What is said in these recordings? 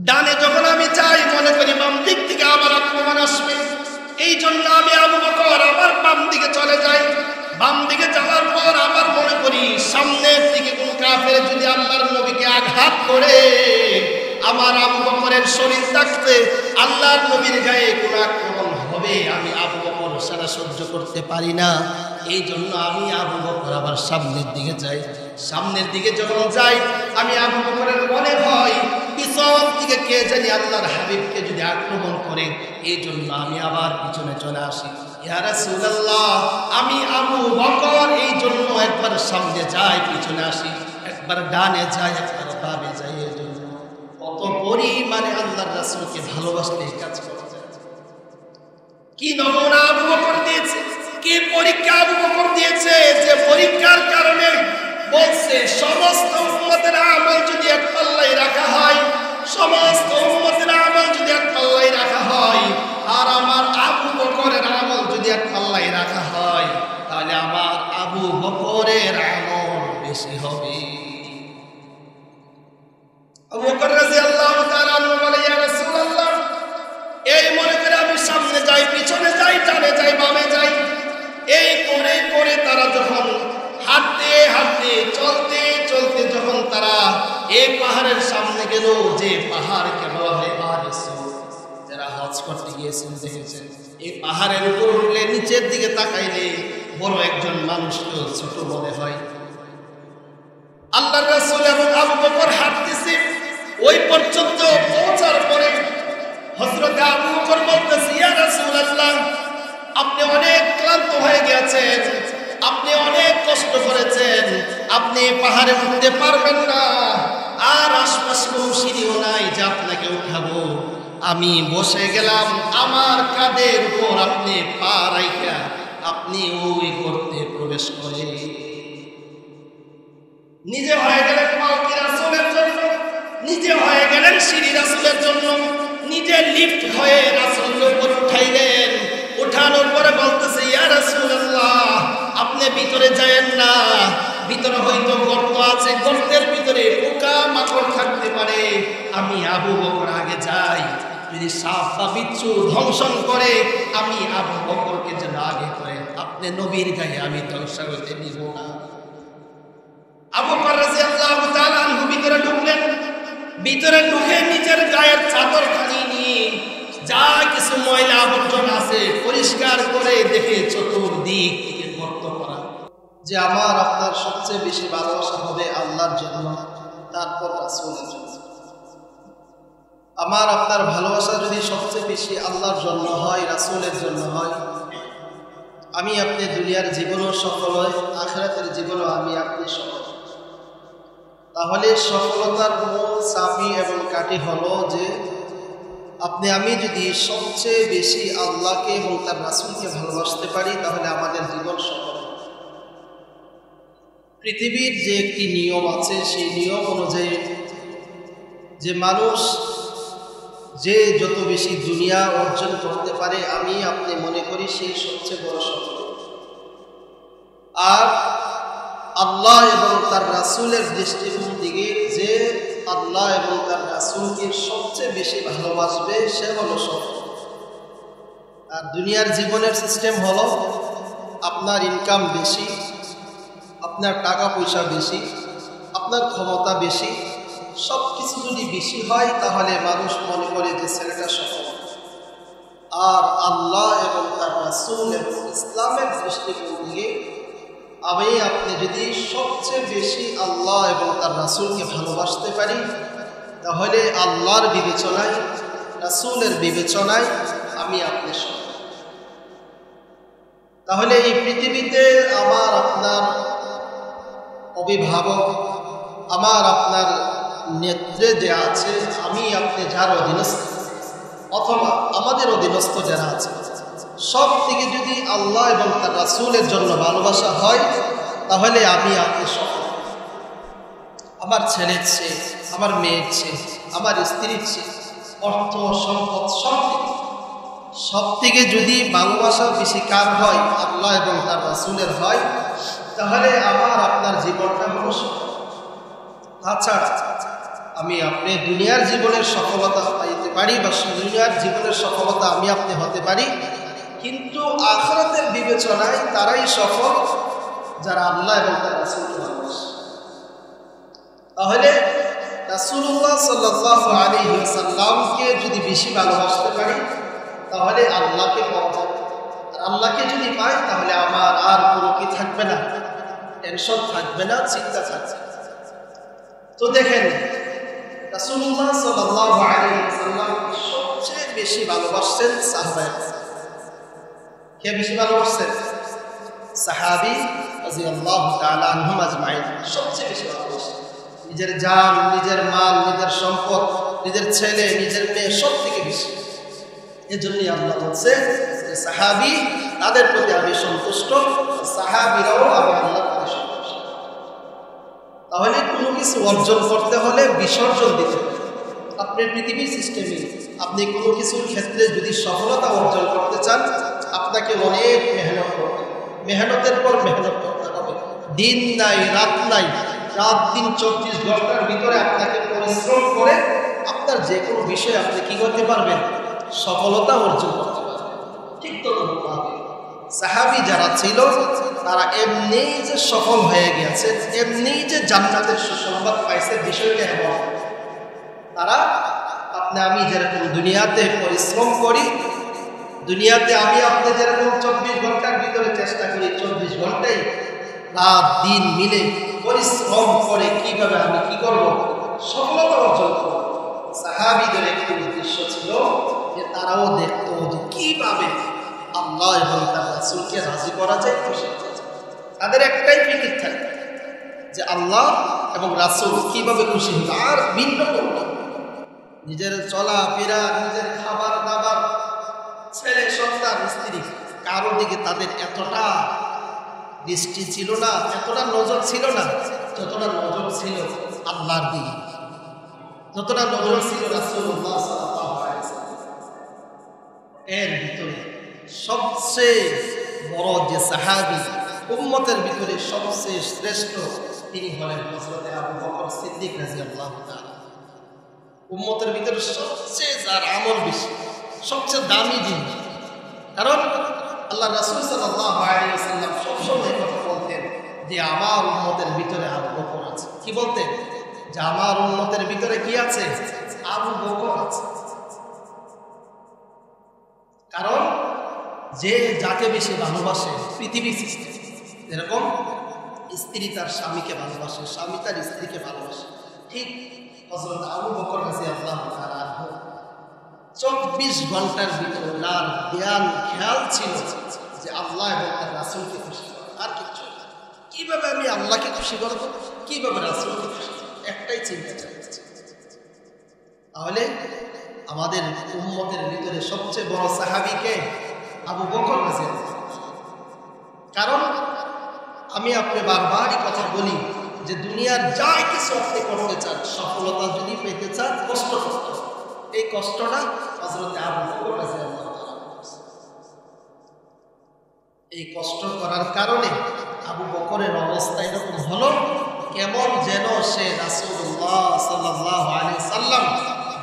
ডানে যখন আমি যাই মনে করি বাম দিক থেকে আবার আক্রমণ আসবে, এই জন্য আমি আবু বকর আবার বাম দিকে চলে যাই। বাম দিকে যাওয়ার পর আবার মনে করি সামনের দিকে কোন কাফের যদি আল্লাহর নবীকে আঘাত করে, আমার আবু বকরের শরীর থাকতে আল্লাহর নবীর গায়ে কোন আক্রমণ হবে, আমি আবু বকর সেটা সহ্য করতে পারি না। এই জন্য আমি আবু বকর আবার সামনের দিকে যাই। সামনের দিকে যখন যাই আমি আবু বকরের মনে হয় পিছন থেকে কে জানি আল্লাহর হাবিবকে যদি আক্রমণ করে, এই জন্য আমি আবার পিছনে চলে আসি। ইয়া রাসূলুল্লাহ, আমি আবু বকর এই জন্য একবার সামনে যাই পিছনে আসি, একবার ডানে যাই একবার বামে যাই। এই জন্য কত পরিমাণে আল্লাহর রাসূলকে ভালোবাসতে কাজ করে। কি নমুনা আবু বকর দিয়েছে, কি পরীক্ষা আবু বকর দিয়েছে, যে পরীক্ষার কারণে বলছে সমস্ত উম্মতের আমল যদি এক পাল্লায় রাখা হয়, সমস্ত উম্মতের আমল যদি এক পাল্লায় রাখা হয়, আর আমার আবু বকরের আমল যদি এক পাল্লায় রাখা হয়, তাহলে আমার আবু বকরের আমল বেশি হবে। আবু বকর রাদিয়াল্লাহু তাআলা আনহু বলে, ইয়া রাসূলুল্লাহ, এই মনে করে আমি সামনে যাই পিছনে যাই ডানে যাই বামে যাই, এই করে করে তারা যখন হাঁটতে হাঁটতে চলতে চলতে যখন তারা এই পাহাড়ের সামনে গেল, যে পাহাড়কে বলা হয় পাহাড়, যারা হজ করতে গিয়েছেন দেখেছেন, এই পাহাড়ের উপর উঠলে নিচের দিকে তাকাইলে বড় একজন মানুষকে ছোট মনে হয়। আল্লাহর রাসূল এবং আবু বকর হাঁটতেছে, ওই পর্যন্ত পৌঁছার পরে হযরত আবু বকর বলতেছে, ইয়া রাসূলুল্লাহ, আপনি অনেক ক্লান্ত হয়ে গেছেন, আপনি অনেক কষ্ট করেছেন, আপনি পাহাড়ে উঠতে পারবেন না, আর আশপাশে কোনো সিঁড়িও নাই যে আপনাকে উঠাবো। আমি বসে গেলাম, আমার কাঁধের উপর আপনি পা রাইখা আপনি ওই গর্তে প্রবেশ করে নিজে হয়ে গেলেন পালকি রাসূলের জন্য, নিজে হয়ে গেলেন সিঁড়ি রাসূলের জন্য, নিজে লিফট হয়ে রাসূলের উপর উঠাইলেন। উঠানোর পরে বলতেছে, ইয়া রাসূলুল্লাহ, আপনি ভিতরে যায়েন না, ভিতরে হয়তো গর্ত আছে, গর্তের ভিতরে পোকা মাকড় থাকতে পারে, আমি আবু বকর আগে যাই, যদি সাপ বা বিচ্ছু ধ্বংসন করে আমি আবু বকরকে যেন আগে করে, আপনি নবীর গায়ে আমি ধ্বংস হতে দিব না। আবু বকর রাদিয়াল্লাহু তাআলা আনহু ভিতরে ঢুকলেন, ভিতরে ঢুকে নিজের গায়ের চাদর খানি নিয়ে যা কিছু ময়লা আবর্জনা আছে পরিষ্কার করে দেখে চতুর্দিক থেকে গর্ত করা, যে আমার আপনার সবচেয়ে বেশি ভালোবাসা হবে আল্লাহর জন্য, তারপর রাসূলের জন্য। আমার আপনার ভালোবাসা যদি সবচেয়ে বেশি আল্লাহর জন্য হয়, রাসূলের জন্য হয়, আমি আপনি দুনিয়ার জীবনও সফল হয়, আখিরাতের জীবনও আমি আপনি সফল। তাহলে সফলতার মূল চাবি এবং কাঠি হলো যে আপনি আমি যদি সবচেয়ে বেশি আল্লাহকে এবং তার রাসূলকে ভালোবাসতে পারি, তাহলে আমাদের জীবন সফল। পৃথিবীর যে একটি নিয়ম আছে, সেই নিয়ম অনুযায়ী যে মানুষ যে যত বেশি দুনিয়া অর্জন করতে পারে, আমি আপনি মনে করি সেই সবচেয়ে বড় সফল। আর আল্লাহ এবং তার রাসূলের দৃষ্টিকোণ দিকে যে আল্লাহ এবং তার রাসূলকে সবচেয়ে বেশি ভালোবাসবে, সে হলো সফল। আর দুনিয়ার জীবনের সিস্টেম হলো আপনার ইনকাম বেশি, আপনার টাকা পয়সা বেশি, আপনার ক্ষমতা বেশি, সব কিছু যদি বেশি হয় তাহলে মানুষ মনে করে যে ছেলেটা সফল। আর আল্লাহ এবং তার রাসূল এবং ইসলামের দৃষ্টিকোণ থেকে আমি আপনি যদি সবচেয়ে বেশি আল্লাহ এবং তার রাসূলকে ভালোবাসতে পারি, তাহলে আল্লাহর বিবেচনায়, রাসূলের বিবেচনায় আমি আপনি সফল। তাহলে এই পৃথিবীতে আমার আপনার অভিভাবক, আমার আপনার নেত্রে যে আছে, আমি আপনি যার অধীনস্থ অথবা আমাদের অধীনস্থ যারা আছে, সব থেকে যদি আল্লাহ এবং তার রাসূলের জন্য ভালোবাসা হয়, তাহলে আমি আপনি সফল। আমার ছেলের চেয়ে, আমার মেয়ের চেয়ে, আমার স্ত্রীর চেয়ে, অর্থ সম্পদ সব থেকে যদি ভালোবাসা বেশি কার হয়, আল্লাহ এবং তার রাসূলের হয়, তাহলে আমার আপনার জীবনটা হলো সফল। আচ্ছা, আমি আপনি দুনিয়ার জীবনের সফলতা পাইতে পারি বা দুনিয়ার জীবনের সফলতা আমি আপনি হতে পারি, কিন্তু আখিরাতের বিবেচনায় তারাই সফল যারা আল্লাহ এবং তার রাসূলকে ভালোবাসে। তাহলে রাসূলুল্লাহ সাল্লাল্লাহু আলাইহি ওয়াসাল্লামকে যদি বেশি ভালোবাসতে পারি তাহলে আল্লাহকে পাওয়া যাবে। আর আল্লাহকে যদি পাই তাহলে আমার আর কোনো কি থাকবে না, টেনশন থাকবে না, চিন্তা থাকবে। তো দেখেন রাসূলুল্লাহ সাল্লাল্লাহু আলাইহি ওয়াসাল্লাম সবচেয়ে বেশি ভালোবাসতেন সাহাবায়ে। কে বেশি ভালোবাসতেন? সাহাবী রাদিয়াল্লাহু তাআলা আনহুম আজমাইন সবচেয়ে বেশি ভালোবাসতেন। নিজের জান, নিজের মাল, নিজের সম্পদ, নিজের ছেলে, নিজের মেয়ে সব থেকে বেশি। এজন্যই আল্লাহ বলছে যে সাহাবী তাদের প্রতি আমি সন্তুষ্ট, সাহাবীরাও আমি আল্লাহর প্রতি সন্তুষ্ট। তাহলে কোনো কিছু অর্জন করতে হলে বিসর্জন দিতে হবে। আপনার পৃথিবীর সিস্টেমে আপনি কোনো কিছুর ক্ষেত্রে যদি সফলতা অর্জন করতে চান আপনাকে অনেক মেহনত করতে হবে, মেহনতের পর মেহনত করতে হবে। দিন নাই রাত নাই, রাত দিন 24 ঘন্টার ভিতরে আপনাকে পরিশ্রম করে আপনার যে কোনো বিষয়ে আপনি কি করতে পারবেন, সফলতা অর্জন করতে পারবেন। ঠিক ততভাবে সাহাবী যারা ছিল তারা এমনিই যে সফল হয়ে গেছে, এমনিই যে জান্নাতের সুসংবাদ পাইছে, বিষয়টা এমন তারা আপনি আমি যেরকম দুনিয়াতে পরিশ্রম করি, দুনিয়াতে আমি আপনি যেরকম 24 ঘন্টার ভিতরে চেষ্টা করি 24 ঘন্টাই রাত দিন মিলে পরিশ্রম করে কিভাবে আমি কি করব, সফলতা অর্জন করব। সাহাবীদের একটি উদ্দেশ্য ছিল যে তারাও দেখত যে কিভাবে আল্লাহ এবং তার রাসূলকে রাজি করা যায়, খুশি করা যায়। তাদের একটাই ফিকির থাকে যে আল্লাহ এবং রাসূল কিভাবে খুশি হবে, আর ভিন্ন কোনো নিজের চলাফেরা, নিজের খাবার দাবার, ছেলে সন্তান স্ত্রী, কারো দিকে তাদের এতটা দৃষ্টি ছিল না, এতটা নজর ছিল না যতটা নজর ছিল আল্লাহর দিকে, যতটা নজর ছিল রাসূলুল্লাহ সাল্লাল্লাহু আলাইহি ওয়াসাল্লাম। এর ভিতরে সবচেয়ে বড় যে সাহাবী, উম্মতের ভিতরে সবচেয়ে শ্রেষ্ঠ, তিনি হলেন হযরত আবু বকর সিদ্দিক রাদিয়াল্লাহু তাআলা। উম্মতের ভিতরে সবচেয়ে যার আমল বেশি, সবচেয়ে দামি জিনিস। কারণ আল্লাহ রাসূল সাল্লাল্লাহু আলাইহি ওয়াসাল্লাম সবসময় কথা বলতেন যে আমার উম্মতের ভিতরে আবু বকর আছে। কি বলতেন? যে আমার উম্মতের ভিতরে কি আছে? আবু বকর আছে। কারণ যে যাকে বেশি ভালোবাসে পৃথিবী সৃষ্টি, যেরকম স্ত্রী তার স্বামীকে ভালোবাসে, স্বামী তার স্ত্রীকে ভালোবাসে, ঠিক হযরত আবু বকর রাদিয়াল্লাহু তাআলা আনহু 24 ঘন্টার ভিতরে ওনার ধ্যান খেয়াল ছিল যে আল্লাহ এবং তার রাসূলকে খুশি করা, আর কিছু না। কিভাবে আমি আল্লাহকে খুশি করব, কিভাবে রাসূলকে খুশি করব, একটাই চিন্তা চালাচ্ছে। তাহলে আমাদের উম্মতের ভিতরে সবচেয়ে বড় সাহাবীকে আবু বকর রাদিয়াল্লাহু তাআলা। কারণ আমি আপনি বারবারই কথা বলি যে দুনিয়ার যা কিছু আপনি করতে চান, সফলতা যদি পেতে চান, কষ্ট করতে হবে। এই কষ্টটা হযরত আবু বকর রাদিয়াল্লাহু তাআলা করেছেন। এই কষ্ট করার কারণে আবু বকরের অবস্থা এরকম হলো, কেমন যেন সে রাসূলুল্লাহ সাল্লাল্লাহু আলাইহি সাল্লাম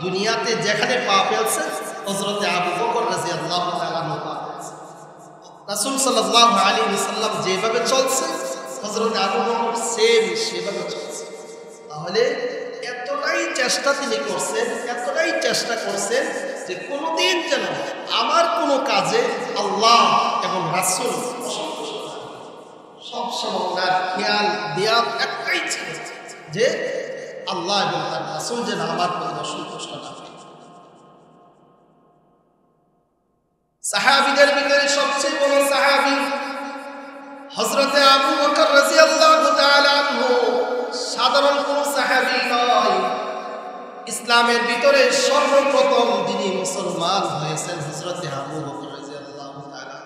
দুনিয়াতে যেখানে পা ফেলছে হযরত আবু বকর রাদিয়াল্লাহু তাআলা পা ফেলছে। রাসূল সাল্লাল্লাহু আলাইহি সাল্লাম যেভাবে চলছে হযরত আবু বকর সেভাবে চলছে। তাহলে এতটাই চেষ্টা তিনি করছেন, এতটাই চেষ্টা করছেন যে কোনোদিন যেন আমার কোনো কাজে আল্লাহ এবং রাসূল অসন্তুষ্ট না হয়। সবসময় ওনার খেয়াল দেওয়া একটাই ছিল যে আল্লাহ এবং তার রাসূল যেন আমার প্রতি অসন্তুষ্ট না হয়। সাহাবীদের ভিতরে সবচেয়ে বড় সাহাবী হযরত আবু বকর রাদিয়াল্লাহু তাআলা আনহু সাধারণ কোন সাহাবী নয়। ইসলামের ভিতরে সর্বপ্রথম যিনি মুসলমান হয়েছেন হযরত আবু বকর রাদিয়াল্লাহু তাআলা।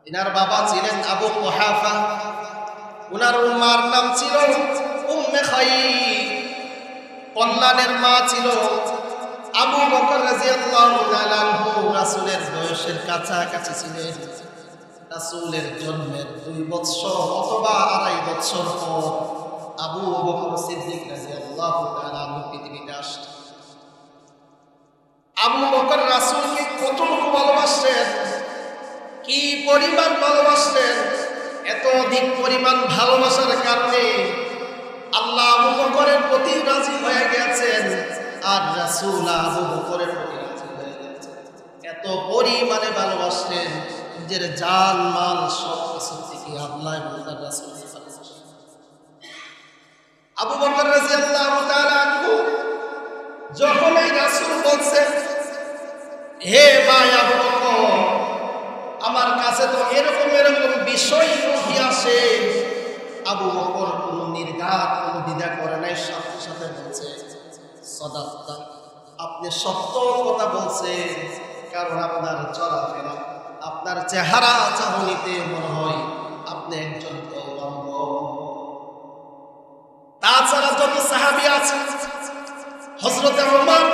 এনার বাবা ছিলেন আবু কুহাফা, ওনার মার নাম ছিল উম্মে খাইর, কল্যাণের মা ছিল আবু বকর রাদিয়াল্লাহু তাআলা আনহু রাসূলের বয়সের কাছাকাছি ছিলেন। রাসূলের জন্মের 2 বৎসর অথবা 2.5 বৎসর পর আবু বকর সিদ্দিক রাদিয়াল্লাহু তাআলা আনহু পৃথিবীতে আসছেন। আবু বকর রাসূলকে কতটুকু ভালোবাসতেন, কি পরিমাণ ভালোবাসতেন, এত অধিক পরিমাণ ভালোবাসার কারণে আল্লাহ আবু বকরের প্রতি রাজি হয়ে গেছেন, আর রাসূল আবু বকরের প্রতি রাজি হয়ে গেছেন। এত পরিমাণে ভালোবাসতেন, নিজের জান মাল সব কিছু থেকে আল্লাহ এবং তার রাসূলকে ভালোবাসতেন। আবু বকর রাদিয়াল্লাহু তাআলা আনহু যখন এই রাসূল বলছেন, হে ভাই আবু বকর, আমার কাছে তো এরকম এরকম বিষয় উঠে আসে, আবু বকর কোনো নির্ঘাত কোনো দ্বিধা করে নাই, সাথে সাথে বলছে, সাদাক্তা, আপনি সত্য কথা বলছেন, কারণ আপনার চলাফেরা, আপনার চেহারা চাহনিতে মনে হয় আপনি একজন পয়গম্বর। তাছাড়া যত সাহাবী আছেন, হযরত ওমর,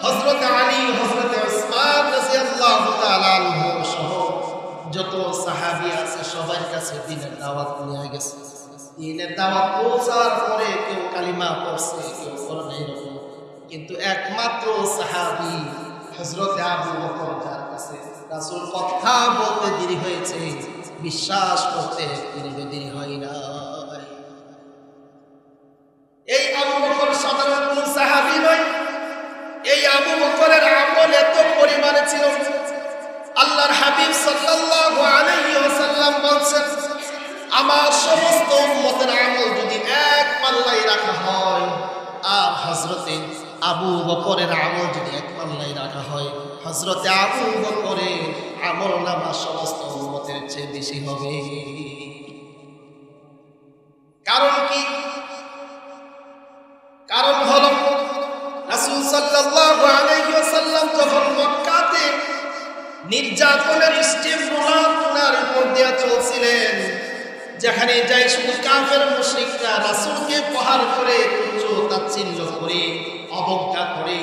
হযরত আলী, হযরত উসমান রাদিয়াল্লাহু তাআলা আনহু সহ যত সাহাবী আছে সবার কাছে দ্বীনের দাওয়াত নিয়ে গেছে। দ্বীনের দাওয়াত পৌঁছার পরে কেউ কালিমা পড়ছে, কেউ পড়ে নাই এরকম, কিন্তু একমাত্র সাহাবী হযরত আবু বকর, যার কাছে রাসূল কথা বলতে দেরি হয়েছে, বিশ্বাস করতে দেরি হয় না। এই আবু বকর সাধারণ কোন সাহাবী নয়। এই আবু বকরের আমল এত পরিমাণে ছিল, আল্লাহর হাবিব সাল্লাল্লাহু আলাইহি ওয়াসাল্লাম বলেন, আমার সমস্ত উম্মতের আমল যদি এক পাল্লায় রাখা হয়, আর হযরতে আবু বকরের আমল যদি এক পাল্লায় রাখা হয়, হযরতে আবু বকরের আমলনামা সমস্ত উম্মতের চেয়ে বেশি হবে। কারণ কি? কারণ হলো রাসূল সাল্লাল্লাহু আলাইহি ওয়াসাল্লাম যখন মক্কাতে নির্যাতনের স্টিমুলার উপর দিয়ে চলছিলেন, যেখানে যাই শুধু কাফের মুশরিকরা রাসূলকে প্রহার করে, তুচ্ছ তাচ্ছিল্য করে, অবজ্ঞা করে,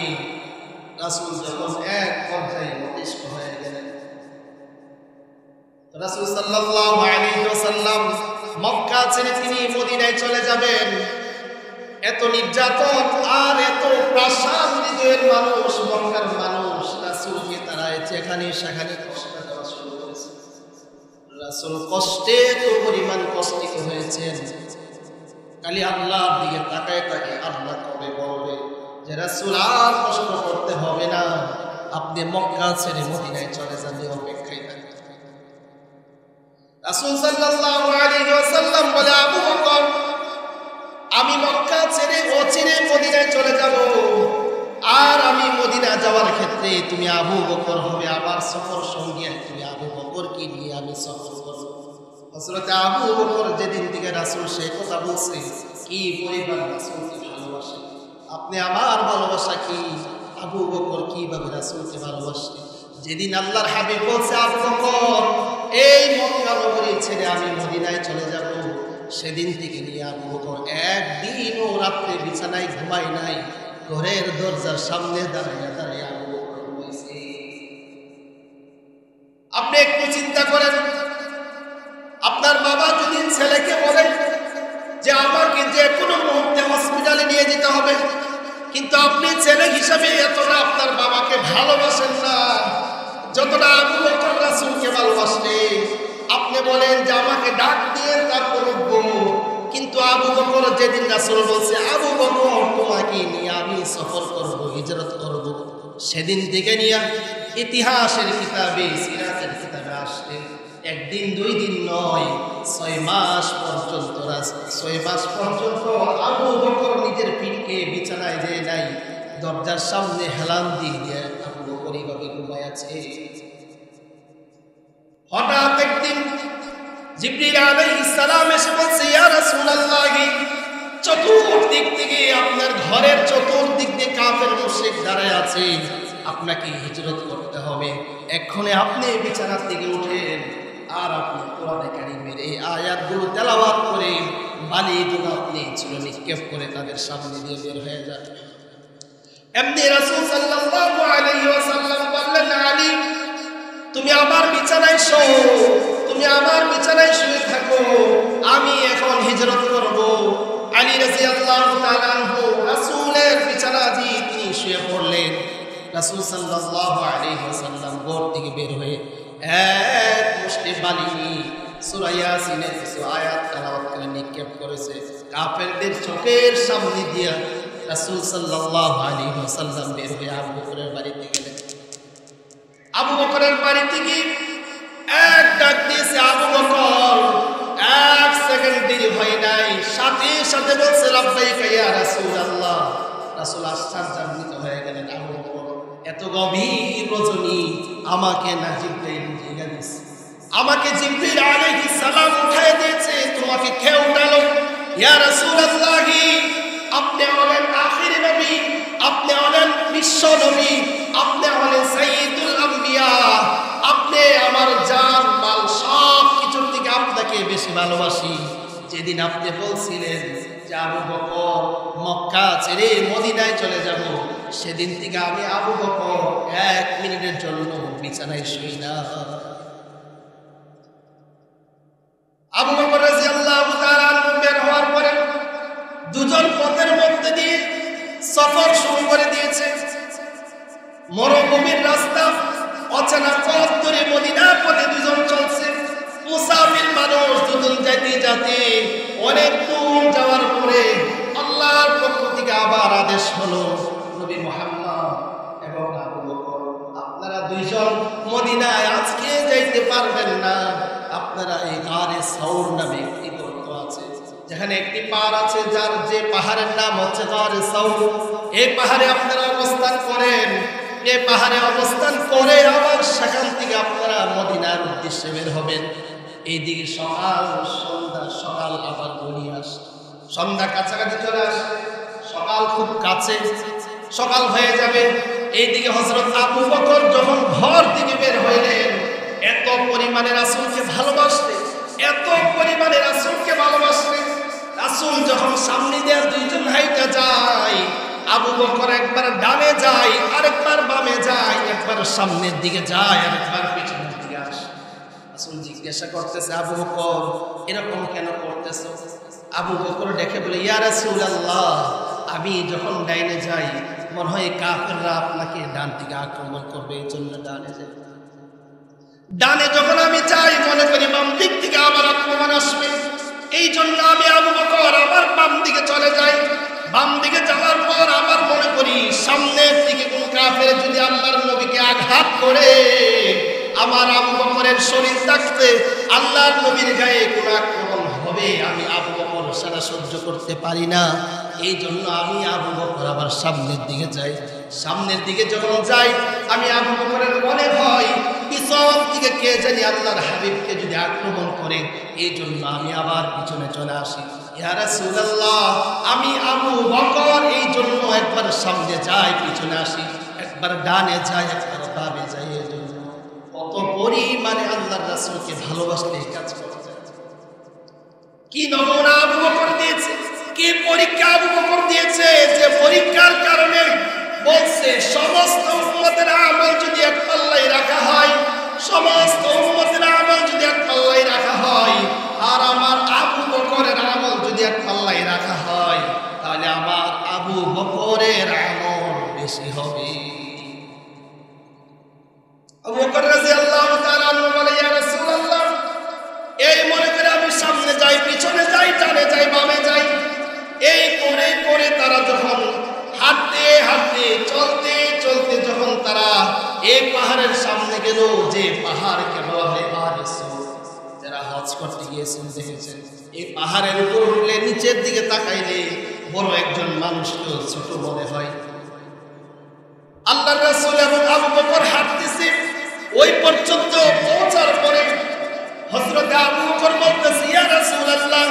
রাসূল যখন এক পর্যায়ে অতিষ্ঠ হয়ে গেলেন, রাসূল সাল্লাল্লাহু আলাইহি ওয়াসাল্লাম মক্কা ছেড়ে তিনি মদিনায় চলে যাবেন। এত নির্যাতন আর এত প্রাসাদ হৃদয়ের মানুষ, মক্কার মানুষ রাসূলকে তারা যেখানে সেখানে কষ্ট দেওয়া শুরু করেছে। রাসূল কষ্টে তো পরিমাণ কষ্টিত হয়েছেন, খালি আল্লাহর দিকে তাকায় তাকে আল্লাহ কবে বলবে যে রাসূল আর কষ্ট করতে হবে না, আপনি মক্কা ছেড়ে মদিনায় চলে যাবে, অপেক্ষায় থাকবেন। রাসূল সাল্লাল্লাহু আলাইহি ওয়াসাল্লাম বলে, আবু বকর, আমি মক্কা ছেড়ে অচিরে মদিনায় চলে যাব, আর আমি মদিনা যাওয়ার ক্ষেত্রে তুমি আবু বকর হবে আমার সফর সঙ্গী, তুমি আবু বকরকে নিয়ে আমি সফর করব। হযরত আবু বকর যেদিন থেকে রাসূল সে কথা বলছে, কি পরিমাণ রাসূলকে ভালোবাসে, আপনি আমার ভালোবাসা কি, আবু বকর কিভাবে রাসূলকে ভালোবাসে। যেদিন আল্লাহর হাবিব বলছে, আবু বকর এই মক্কা নগরী ছেড়ে আমি মদিনায় চলে যাব, সেদিন থেকে নিয়ে আবু বকর একদিনও রাত্রে বিছানায় ঘুমায় নাই, ঘরের দরজার সামনে দাঁড়িয়ে দাঁড়িয়ে আবু বকর ঘুমাইছে। আপনি একটু চিন্তা করেন, আপনার বাবা যদি ছেলেকে বলে যে আমাকে যে কোনো মুহূর্তে হসপিটালে নিয়ে যেতে হবে, কিন্তু আপনি ছেলে হিসাবে এতটা আপনার বাবাকে ভালোবাসেন না যতটা আবু বকর রাসূলকে ভালোবাসেন। আপনি বলেন যে আমাকে ডাক দিয়ে তারপর উঠবো, কিন্তু আবু বকর যেদিন রাসূল বলছে আবু বকর তোমাকে নিয়ে আমি সফর করব, হিজরত করব, সেদিন থেকে নিয়ে ইতিহাসের কিতাবে, সিরাতের কিতাবে আসছে একদিন দুই দিন নয়, 6 মাস পর্যন্ত 6 মাস পর্যন্ত আবু বকর নিজের পিঠকে বিছানায় দেয় নাই, দরজার সামনে হেলান দিয়ে আবু বকর এইভাবে ঘুমায় আছে। হঠাৎ একদিন জিবরিল আলাইহিস সালাম এসে বলছে, ইয়া রাসূলুল্লাহ, চতুর্দিক থেকে আপনার ঘরের চতুর্দিক দিয়ে কাফের মুশরিক দাঁড়ায় আছে, আপনাকে হিজরত করতে হবে, এক্ষণে আপনি বিছানা থেকে উঠেন আর আপনি কোরআনে কারীমের এই আয়াতগুলো তেলাওয়াত করে বালিগুলো আপনি চুলে নিক্ষেপ করে তাদের সামনে দিয়ে বের হয়ে যান। এমনি রাসূল সাল্লাল্লাহু আলাইহি ওয়াসাল্লাম বললেন, আলী তুমি আমার বিছানায় শোও, তুমি আমার বিছানায় শুয়ে থাকো, আমি এখন হিজরত করব। আলী রাদিয়াল্লাহু তাআলা আনহু রাসূলের বিছানায় তিনি শুয়ে পড়লেন। রাসূল সাল্লাল্লাহু আলাইহি ওয়াসাল্লাম ঘর থেকে বের হয়ে এক মুষ্টি বালি সূরা ইয়াসিনের কিছু আয়াত তেলাওয়াত করে নিক্ষেপ করেছে। কাফেরদের চোখের সামনে দিয়া রাসূল সাল্লাল্লাহু আলাইহি ওয়াসাল্লাম বের হয়ে আবু বকরের বাড়িতে গেলেন। আবু বকরের বাড়িতে গিয়ে এক ডাক দিয়েছে আবু বকর। এক সেকেন্ড দেরি হয় নাই, সাথে সাথে বলছে লাব্বাইকা ইয়া রাসূলুল্লাহ। রাসূল আশ্চর্যান্বিত হয়ে গেলেন, আবু বকর এত গভীর রজনী আমাকে না জিবরাইল উঠিয়ে দিয়েছে, আমাকে জিবরাইল আলাইহিস সালাম উঠায় দিয়েছে, তোমাকে কে উঠালো? ইয়া রাসূলুল্লাহ, আপনি হলেন আখির নবী, আপনি হলেন বিশ্ব নবী, আপনি হলেন সাইয়্যিদুল আম্বিয়া, আপনি আমার জান মাল সব কিছুর থেকে আপনাকে বেশি ভালোবাসি। যেদিন আপনি বলছিলেন যে আবু বকর মক্কা ছেড়ে মদিনায় চলে যাব, সেদিন থেকে আমি আবু বকর এক মিনিটের জন্য বিছানায় শুই না। আবু বকর রাদিয়াল্লাহু তাআলা বের হওয়ার পরে দুজন পথের মধ্যে দিয়ে সফর শুরু করে দিয়েছে। মরুভূমির রাস্তা, অচেনা পথ ধরে মদিনার পথে দুজন চলছে। মুসাফির মানুষ দুজন যেতে যেতে অনেক দূর যাওয়ার পরে আল্লাহর পক্ষ থেকে আবার আদেশ হলো, নবী মুহাম্মদ এবং আবু বকর আপনারা দুইজন মদিনায় আজকে যাইতে পারবেন না। আপনারা এই গারে সাউর নামে একটি দর্গ আছে, যেখানে একটি পাহাড় আছে, যার যে পাহাড়ের নাম হচ্ছে গারে সাউর। এই পাহাড়ে আপনারা অবস্থান করেন। এই পাহাড়ে অবস্থান করে আবার সেখান থেকে আপনারা মদিনার উদ্দেশ্যে বের হবেন। এইদিকে সকাল সন্ধ্যা, সকাল আবার গড়িয়ে আসে, সন্ধ্যা কাছাকাছি চলে আসে, সকাল খুব কাছে, সকাল হয়ে যাবে। এইদিকে হযরত আবু বকর যখন ঘর থেকে বের হইলেন, এত পরিমাণে রাসূলকে ভালোবাসতেন, এত পরিমাণে রাসূলকে ভালোবাসতেন। রাসূল যখন সামনে দিয়ে দুইজন হাইটা যায়, আবু বকর একবার ডানে যায়, আরেকবার বামে যায়, একবার সামনের দিকে যায়, আরেকবার পিছনের দিকে আসে। রাসূল জিজ্ঞাসা করতেছে, আবু বকর এরকম কেন করতেছো? আবু বকর দেখে বলে, ইয়া রাসূলুল্লাহ, আমি যখন ডাইনে যাই মনে হয় কাফেররা আপনাকে ডান থেকে আক্রমণ করবে, এই জন্য ডানে যাই। ডানে যখন আমি যাই মনে করি বাম দিক থেকে আমার আক্রমণ আসবে, এই জন্য আমি আবু বকর আবার বাম দিকে চলে যাই। বাম দিকে যাওয়ার পর আবার মনে করি সামনের দিকে কোন কাফের যদি আল্লাহর নবীকে আঘাত করে, আমার আবু বকরের শরীর থাকতে আল্লাহর নবীর গায়ে কোন আক্রমণ হবে, আমি আবু বকর সেটা সহ্য করতে পারি না। এই জন্য আমি আবু বকর আবার সামনের দিকে যাই। সামনের দিকে যখন যাই আমি আবু বকরের মনে হয় পিছন থেকে কে জানি আল্লাহর হাবিবকে যদি আক্রমণ করে, এই জন্য আমি আবার পিছনে চলে আসি। ইয়া রাসূলুল্লাহ, আমি আবু বকর এই জন্য একবার সামনে যাই, পিছনে আসি, একবার ডানে যাই, একবার বামে যাই। এই জন্য কত পরিমাণে আল্লাহর রাসূলকে ভালোবাসলে এই কাজ করতে। কি নমুনা আবু বকর দিয়েছে, কি পরীক্ষা আবু বকর দিয়েছে, যে পরীক্ষার কারণে বলছে সমস্ত উম্মতের আমল যদি এক পাল্লায় রাখা হয়, সমস্ত উম্মতের আমল যদি এক পাল্লায় রাখা হয়, আর আমার আবু বকরের আমল যদি এক পাল্লায় রাখা হয়, তাহলে আমার আবু বকরের আমল বেশি হবে। আবু বকর রাদিয়াল্লাহু তাআলা বলে, ইয়া রাসূলুল্লাহ, এই মনে করে আমি সামনে যাই, পিছনে যাই, ডানে যাই, বামে যাই, এই করে করে তারা যখন হাঁটতে হাঁটতে চলতে চলতে যখন তারা এই পাহাড়ের সামনে গেল, যে পাহাড়কে বলা হয় পাহাড়ে সাউর, যারা হজ করতে গিয়েছেন দেখেছেন, এই পাহাড়ের উপর উঠলে নিচের দিকে তাকাইলে বড় একজন মানুষকে ছোট মনে হয়। আল্লাহর রাসূল এবং আবু বকর হাঁটতেছে, ওই পর্যন্ত পৌঁছার পরে হযরত আবু বকর বলতেছে, ইয়া রাসূলুল্লাহ,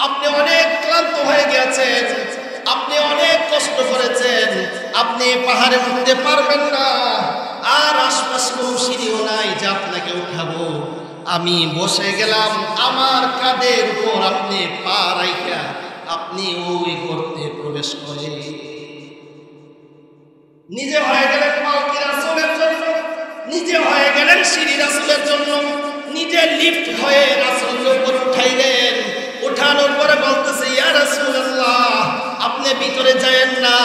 আপনি অনেক ক্লান্ত হয়ে গেছেন, আপনি অনেক কষ্ট করেছেন, আপনি পাহাড়ে উঠতে পারবেন না, আর আশপাশ কোনো সিঁড়িও নাই যে আপনাকে উঠাবো। আমি বসে গেলাম, আমার কাঁধের উপর আপনি পা রাইখা আপনি ওই গর্তে প্রবেশ করে নিজে হয়ে গেলেন পালকি রাসূলের জন্য, নিজে হয়ে গেলেন সিঁড়ি রাসূলের জন্য, নিজে লিফট হয়ে রাসূলের উপর উঠাইলেন। উঠানোর পরে বলতেছে, ইয়া রাসূলুল্লাহ, আপনি ভিতরে যায়েন না,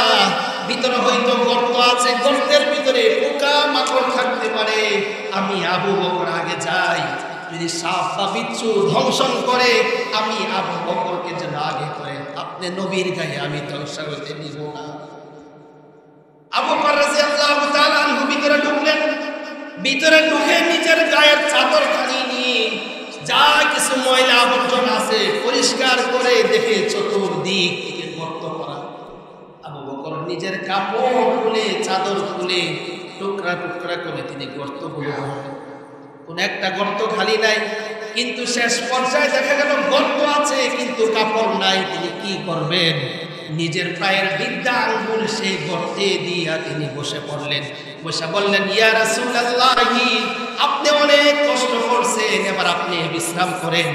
ভিতরে হয়তো গর্ত আছে, গর্তের ভিতরে পোকা মাকড় থাকতে পারে, আমি আবু বকর আগে যাই, যদি সাপ বা বিচ্ছু ধ্বংসন করে আমি আবু বকরকে যেন আগে করে, আপনি নবীর গায়ে আমি ধ্বংস হতে দিব না। আবু বকর রাদিয়াল্লাহু তাআলা আনহু ভিতরে ঢুকলেন, ভিতরে ঢুকে নিজের গায়ের চাদর খালি নিয়ে যা কিছু ময়লা আবর্জনা আছে পরিষ্কার করে দেখে চতুর্দিক থেকে গর্ত করা। আবু বকর নিজের কাপড় খুলে চাদর খুলে টুকরা টুকরা করে তিনি গর্তগুলো ভরলেন। কোন একটা গর্ত খালি নাই, কিন্তু শেষ পর্যায়ে দেখা গেল গর্ত আছে কিন্তু কাপড় নাই। তিনি কি করবেন? নিজের পায়ের বিদ্যা আঙ্গুল সেই গর্তে দিয়া তিনি বসে পড়লেন। বসে বললেন, ইয়া রাসূলুল্লাহি, আপনি অনেক কষ্ট করছেন, এবার আপনি বিশ্রাম করেন।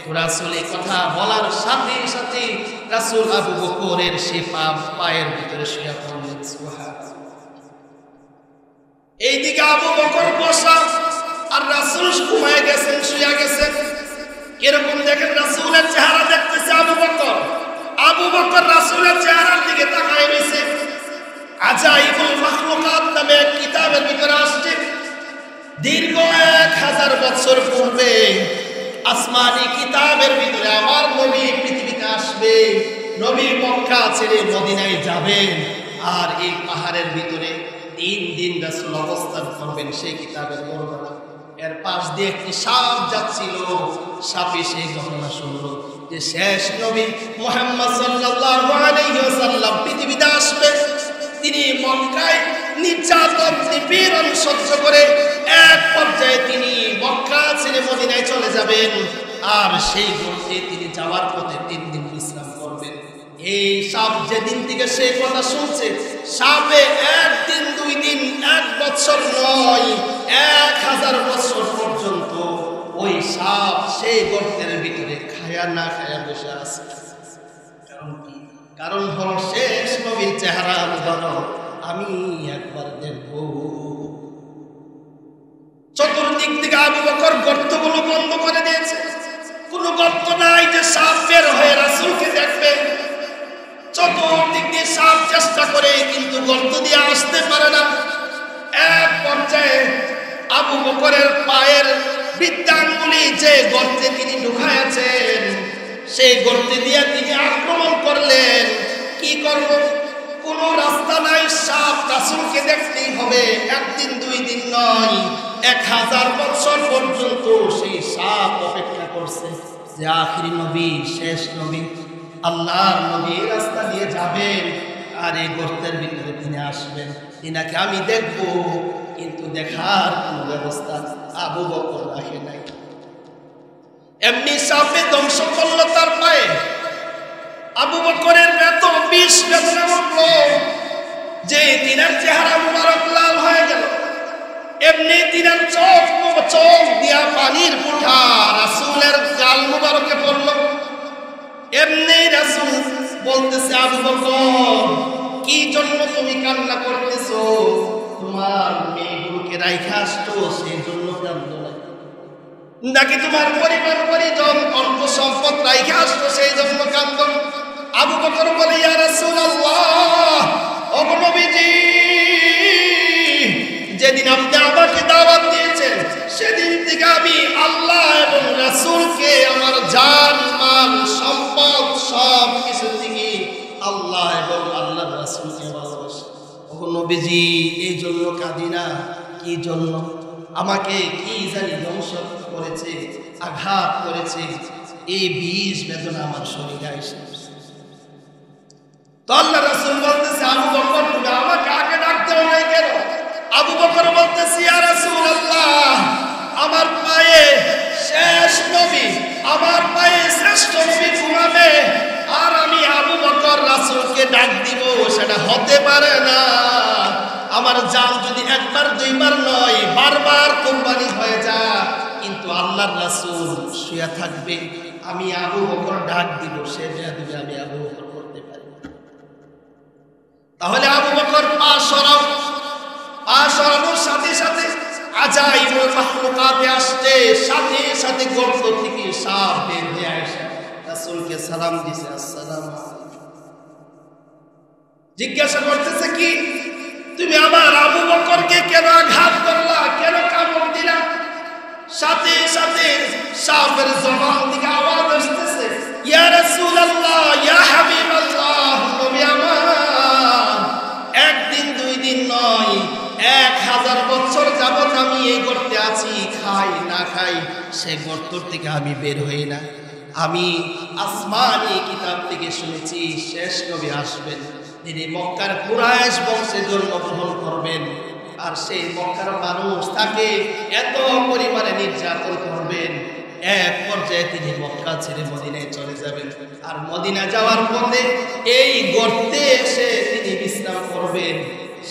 তো রাসূল এই কথা বলার সাথে সাথে রাসূল আবু বকরের সে পায়ের ভিতরে শুয়ে পড়লেন। সুবহানাল্লাহ। এইদিকে আবু বকর বসা আর রাসূল ঘুমায় গেছেন, শুয়ে গেছেন। কিরকম দেখেন রাসূলের চেহারা দেখতেছে আবু বকর। আবু বকর রাসূলের চেহারার দিকে তাকায় রয়েছে। আজাইবুল মাখলুকাত নামে এক কিতাবের ভিতরে আসছে, দীর্ঘ 1000 বছর পূর্বে আসমানি কিতাবের ভিতরে আমার নবী পৃথিবীতে আসবে, নবী মক্কা ছেড়ে মদিনায় যাবেন, আর এই পাহাড়ের ভিতরে 3 দিন রাসূল অবস্থান করবেন। সেই কিতাবের বর্ণনা। এর পাশ দিয়ে একটি সাপ যাচ্ছিল, সাপে সেই ঘটনা শুনল যে শেষ নবী মুহাম্মদ সাল্লাল্লাহু আলাইহি ওয়াসাল্লাম পৃথিবীতে আসবে। তিনি মক্কায় নির্যাতন নিপীড়ন সহ্য করে এক পর্যায়ে তিনি মক্কা ছেড়ে মদিনায় চলে যাবেন, আর সেই গর্তে তিনি যাওয়ার পথে 3 দিন বিশ্রাম করবেন। এই সাপ যেদিন থেকে সেই কথা শুনছে, সাপে 1 দিন 2 দিন 1 বছর নয়, 1000 বছর পর্যন্ত ওই সাপ সেই গর্তের ভিতরে খায়া না খায়া বসে আছে। কারণ কি? কারণ হলো শেষ নবীর চেহারা মুবারক আমি একবার দেখব। চতুর্দিক থেকে আবু বকর গর্তগুলো বন্ধ করে দিয়েছে। কোনো গর্ত নাই যে সাপ বের হয়ে রাসূলকে দেখবে। চতুর্দিক দিয়ে সাপ চেষ্টা করে কিন্তু গর্ত দিয়ে আসতে পারে না। এক পর্যায়ে আবু বকরের পায়ের বৃদ্ধাঙ্গুলি যে গর্তে তিনি ঢুকাইয়াছেন, সেই গর্তে দিয়ে তিনি আক্রমণ করলেন। কি করব? কোনো রাস্তা নাই, সাপ রাসূলকে দেখতেই হবে। 1 দিন 2 দিন নয়, 1000 বছর পর্যন্ত সেই সাপ অপেক্ষা করছে যে আখিরি নবী, শেষ নবী, আল্লাহর নবী রাস্তা দিয়ে যাবেন আর এই গর্তের ভিতরে তিনি আসবেন, তিনাকে আমি দেখব। কিন্তু দেখার কোনো ব্যবস্থা আবু বকর রাখে নাই। এমনি সাপে ধ্বংস করলো তার পায়ে। আবু বকরের এত বিষ বেদনা উঠল যে তিনার চেহারা মুবারক লাল হয়ে গেল। এমনি তিনার চোখ দিয়া পানির ফোঁটা রাসূলের গাল মুবারকে পড়ল। এমনি রাসূল বলতেছে, আবু বকর, কি জন্য তুমি কান্না করতেছো? তোমার মেয়েগুলোকে রাইখা আসতো সেই জন্য কান্দো নাকি তোমার পরিবার পরিজন অল্প সম্পদ রাইখা আসতো সেই জন্য কান্দো? আবু বকর বলে, ইয়া রাসূলুল্লাহ, ও নবীজি, যেদিন আপনি আমাকে দাওয়াত দিয়েছেন সেদিন থেকে আমি আল্লাহ এবং রাসূলকে আমার জান মাল সম্পদ সব কিছু থেকে আল্লাহ এবং আল্লাহর রাসূলকে ভালোবাসি। ও নবীজি, এই জন্য কাঁদি না। কি জন্য? আমাকে কি জানি ধ্বংস করেছে, আঘাত করেছে, এই বিষ বেদনা আমার শরীরে এসে। তো আল্লাহ রাসূল বলতেছে, আবু বকর, তুমি আমাকে আগে ডাকতে নাই কেন? আবু বকর বলতেছে, ইয়া রাসূলুল্লাহ, আমার পায়ে শেষ নবী, আমার পায়ে শ্রেষ্ঠ নবী ঘুমাবে, আর আমি আবু বকর রাসূলকে ডাক দিব, সেটা হতে পারে না। আমার জান যদি 1 বার 2 বার নয়, বারবার কুরবানি হয়ে যায়, কিন্তু আল্লাহর রাসূল শুয়ে থাকবে, আমি আবু বকর ডাক দিব, সে বেয়াদবি আমি আবু বকর করতে পারি। তাহলে আবু বকর পা সরানোর সাথে সাথে আজাইবুল মাখলুকাতে আসতে সাথে সাথে গর্ত থেকে সাপ বের হয়ে আসে রাসূলকে সালাম দিছে, আসসালামু আলাইকুম। জিজ্ঞাসা করতেছে কি, তুমি আমার আবু বকরকে কেন আঘাত করলা, কেন কামড় দিলা? সাথে সাথে সাপের জবান থেকে আওয়াজ আসতেছে, ইয়া রাসূলুল্লাহ, ইয়া হাবিবাল্লাহ, নবী আমার, একদিন দুই দিন নয়, 1000 বছর যাবত আমি এই গর্তে আছি, খাই না খাই, সে গর্ত থেকে আমি বের হই না। আমি আসমানি কিতাব থেকে শুনেছি শেষ নবী আসবেন, তিনি মক্কার কুরাইশ বংশে জন্মগ্রহণ করবেন, আর সেই মক্কার মানুষ তাকে এত পরিমাণে নির্যাতন করবেন, এক পর্যায়ে তিনি মক্কা ছেড়ে মদিনায় চলে যাবেন। আর মদিনা যাওয়ার পথে এই গর্তে এসে তিনি বিশ্রাম করবেন।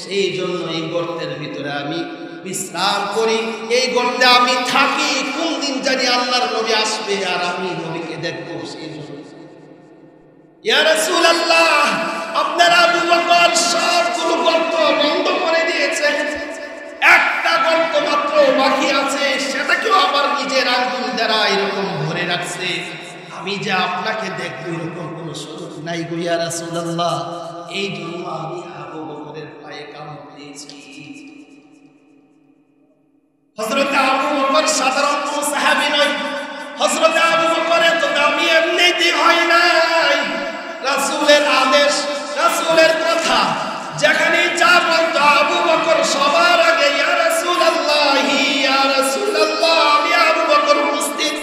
সেই জন্য এই গর্তের ভিতরে আমি বিশ্রাম করি, এই গর্তে আমি থাকি। কোন দিন জানি আল্লাহর নবী আসবে আর আমি নবীকে দেখবো, সেই জন্য। ইয়া রাসূলুল্লাহ, আপনার আবু বকর সবগুলো গর্ত বন্ধ করে দিয়েছে, একটা গর্ত মাত্র বাকি আছে, সেটাকেও আবার নিজের আঙ্গুল দ্বারা এরকম ধরে রাখছে। আমি যে আপনাকে দেখবো এরকম কোনো সুযোগ নাই গো ইয়া রাসূলুল্লাহ, এই জন্য আমি আবু বকরের পায়ে কামড় দিয়েছি। হযরত আবু বকর সাধারণ কোনো সাহাবী নয়, হযরত আবু বকর এত দামি এমনিতে হয় নাই। রাসূলের আদেশ, রাসূলের কথা, যেখানে যা বলতো আবু বকর সবার আগে ইয়া রাসূলুল্লাহ, ইয়া রাসূলুল্লাহ, আমি আবু বকর উপস্থিত।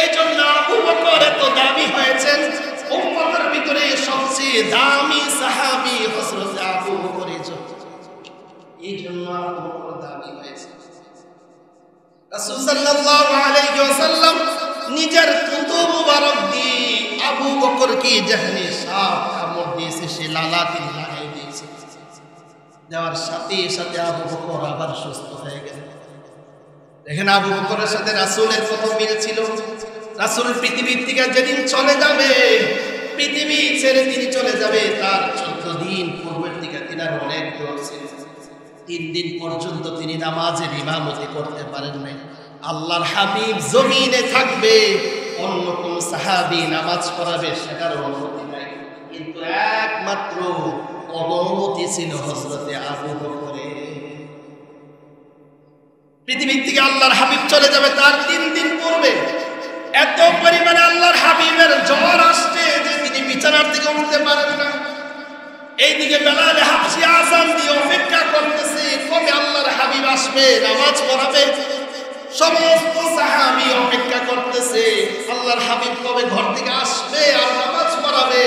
এই জন্য আবু বকর এত দামি হয়েছেন, উম্মতের ভিতরে সবচেয়ে দামি সাহাবী হযরত আবু বকর। এই জন্য আবু বকর দামি হয়েছে। রাসূল সাল্লাল্লাহু আলাইহি ওয়াসাল্লাম নিজের থুতু মুবারক দিয়ে আবু বকরকে যেখানে সাপ কামড় দিয়েছে সে লালা তিনি লাগাই দিয়েছে, দেওয়ার সাথে সাথে আবু বকর আবার সুস্থ হয়ে গেল। দেখেন আবু বকরের সাথে রাসূলের কত মিল ছিল। রাসূল পৃথিবীর থেকে যেদিন চলে যাবে, পৃথিবী ছেড়ে তিনি চলে যাবে, তার 14 দিন পূর্বের দিকে তিনার অনেক দোয়া ছিল। 3 দিন পর্যন্ত তিনি নামাজের ইমামতি করতে পারেন নাই। আল্লাহর হাবিব জমিনে থাকবে, অন্য কোন সাহাবী নামাজ পড়াবে সেটার অনুমতি নাই, কিন্তু একমাত্র অনুমতি ছিল হযরতে আবু বকরের। পৃথিবীর থেকে আল্লাহর হাবিব চলে যাবে তার 3 দিন পূর্বে এত পরিমাণে আল্লাহর হাবিবের জ্বর আসছে যে তিনি বিছানার থেকে উঠতে পারেন না। এইদিকে বেলাল হাবশী আযান দিয়ে অপেক্ষা করতেছে, কবে আল্লাহর হাবিব আসবে, নামাজ পড়াবে। সমস্ত সাহাবী অপেক্ষা করতেছে আল্লাহর হাবিব কবে ঘর থেকে আসবে আর নামাজ পড়াবে,